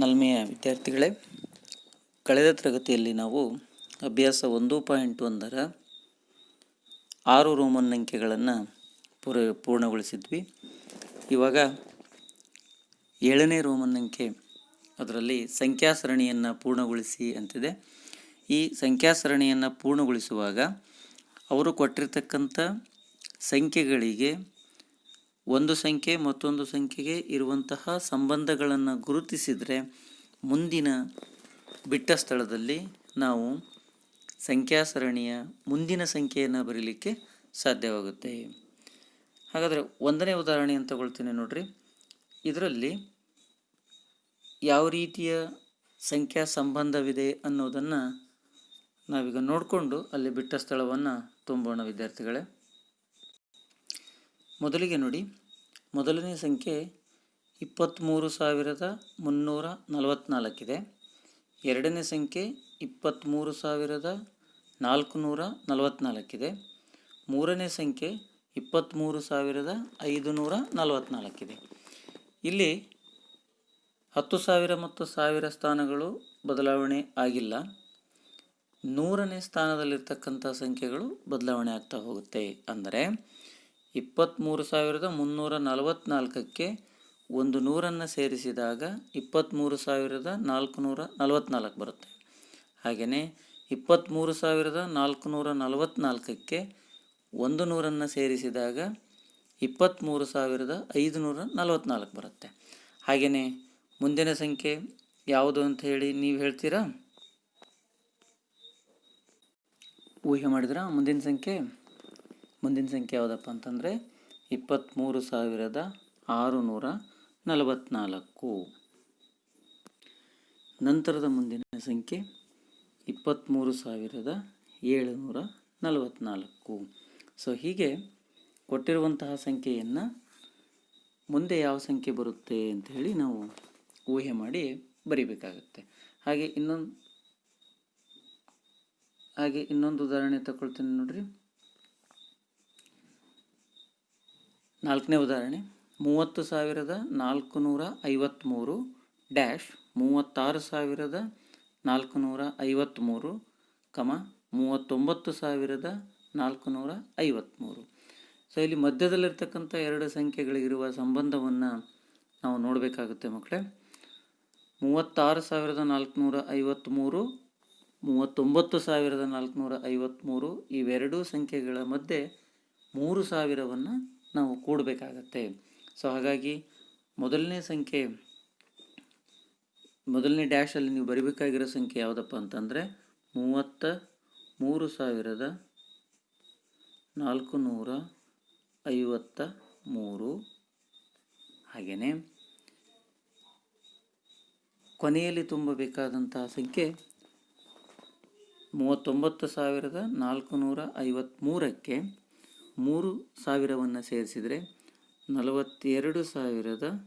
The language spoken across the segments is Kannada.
ನಲ್ಮೆಯ ವಿದ್ಯಾರ್ಥಿಗಳೇ, ಕಳೆದ ತರಗತಿಯಲ್ಲಿ ನಾವು ಅಭ್ಯಾಸ 1.1ರ 6 ರೋಮನ್ ಅಂಕೆಗಳನ್ನು ಪೂರ್ಣಗೊಳಿಸಿದ್ವಿ. ಇವಾಗ 7ನೇ ರೋಮನ್ ಅಂಕೆ, ಅದರಲ್ಲಿ ಸಂಖ್ಯಾ ಸರಣಿಯನ್ನು ಪೂರ್ಣಗೊಳಿಸಿ ಅಂತಿದೆ. ಈ ಸಂಖ್ಯಾ ಸರಣಿಯನ್ನು ಪೂರ್ಣಗೊಳಿಸುವಾಗ ಅವರು ಕೊಟ್ಟಿರ್ತಕ್ಕಂಥ ಸಂಖ್ಯೆಗಳಿಗೆ ಒಂದು ಸಂಖ್ಯೆ ಮತ್ತೊಂದು ಸಂಖ್ಯೆಗೆ ಇರುವಂತಹ ಸಂಬಂಧಗಳನ್ನು ಗುರುತಿಸಿದರೆ ಮುಂದಿನ ಬಿಟ್ಟ ಸ್ಥಳದಲ್ಲಿ ನಾವು ಸಂಖ್ಯಾ ಸರಣಿಯ ಮುಂದಿನ ಸಂಖ್ಯೆಯನ್ನು ಬರೀಲಿಕ್ಕೆ ಸಾಧ್ಯವಾಗುತ್ತೆ. ಹಾಗಾದರೆ ಒಂದನೇ ಉದಾಹರಣೆ ಅಂತ ತಗೊಳ್ತೀನಿ ನೋಡ್ರಿ. ಇದರಲ್ಲಿ ಯಾವ ರೀತಿಯ ಸಂಖ್ಯಾ ಸಂಬಂಧವಿದೆ ಅನ್ನೋದನ್ನು ನಾವೀಗ ನೋಡಿಕೊಂಡು ಅಲ್ಲಿ ಬಿಟ್ಟ ಸ್ಥಳವನ್ನು ತುಂಬೋಣ ವಿದ್ಯಾರ್ಥಿಗಳೇ. ಮೊದಲಿಗೆ ನೋಡಿ, ಮೊದಲನೇ ಸಂಖ್ಯೆ 23,344 ಇದೆ. ಎರಡನೇ ಸಂಖ್ಯೆ 23,444 ಇದೆ. ಮೂರನೇ ಸಂಖ್ಯೆ 23,544 ಇದೆ. ಇಲ್ಲಿ 10,000 ಮತ್ತು 1,000 ಸ್ಥಾನಗಳು ಬದಲಾವಣೆ ಆಗಿಲ್ಲ. 100ನೇ ಸ್ಥಾನದಲ್ಲಿರ್ತಕ್ಕಂಥ ಸಂಖ್ಯೆಗಳು ಬದಲಾವಣೆ ಆಗ್ತಾ ಹೋಗುತ್ತೆ. ಅಂದರೆ 23,344ಕ್ಕೆ ಒಂದು 100ನ್ನು ಸೇರಿಸಿದಾಗ 23,444 ಬರುತ್ತೆ. ಹಾಗೆಯೇ 23,444ಕ್ಕೆ ಒಂದು 100ನ್ನು ಸೇರಿಸಿದಾಗ 23,544 ಬರುತ್ತೆ. ಹಾಗೆಯೇ ಮುಂದಿನ ಸಂಖ್ಯೆ ಯಾವುದು ಅಂತ ಹೇಳಿ ನೀವು ಹೇಳ್ತೀರಾ? ಊಹೆ ಮಾಡಿದ್ರಾ? ಮುಂದಿನ ಸಂಖ್ಯೆ ಯಾವುದಪ್ಪ ಅಂತಂದರೆ 23,644. ನಂತರದ ಮುಂದಿನ ಸಂಖ್ಯೆ 23,744. ಸೊ ಹೀಗೆ ಕೊಟ್ಟಿರುವಂತಹ ಸಂಖ್ಯೆಯನ್ನು ಮುಂದೆ ಯಾವ ಸಂಖ್ಯೆ ಬರುತ್ತೆ ಅಂತ ಹೇಳಿ ನಾವು ಊಹೆ ಮಾಡಿ ಬರಿಬೇಕಾಗತ್ತೆ. ಹಾಗೆ ಇನ್ನೊಂದು ಉದಾಹರಣೆ ತಗೊಳ್ತೀನಿ ನೋಡ್ರಿ. 4ನೇ ಉದಾಹರಣೆ 30,453 ಡ್ಯಾಶ್ 36,453, 39,453. ಸೊ ಇಲ್ಲಿ ಮಧ್ಯದಲ್ಲಿರ್ತಕ್ಕಂಥ ಎರಡು ಸಂಖ್ಯೆಗಳಿಗಿರುವ ಸಂಬಂಧವನ್ನು ನಾವು ನೋಡಬೇಕಾಗುತ್ತೆ ಮಕ್ಕಳೇ. 36,453, 39,453 ಇವೆರಡೂ ಸಂಖ್ಯೆಗಳ ಮಧ್ಯೆ 3,000ವನ್ನು ನಾವು ಕೂಡಬೇಕಾಗತ್ತೆ. ಸೊ ಹಾಗಾಗಿ ಮೊದಲನೇ ಡ್ಯಾಶಲ್ಲಿ ನೀವು ಬರಿಬೇಕಾಗಿರೋ ಸಂಖ್ಯೆ ಯಾವುದಪ್ಪ ಅಂತಂದರೆ 33,453. ಹಾಗೆಯೇ ಕೊನೆಯಲ್ಲಿ ತುಂಬಬೇಕಾದಂತಹ ಸಂಖ್ಯೆ 39,453ಕ್ಕೆ 3,000ವನ್ನು ಸೇರಿಸಿದರೆ 42,453.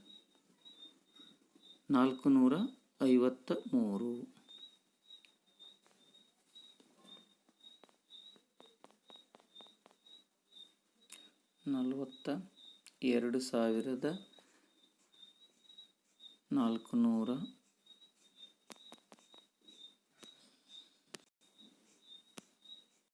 42,453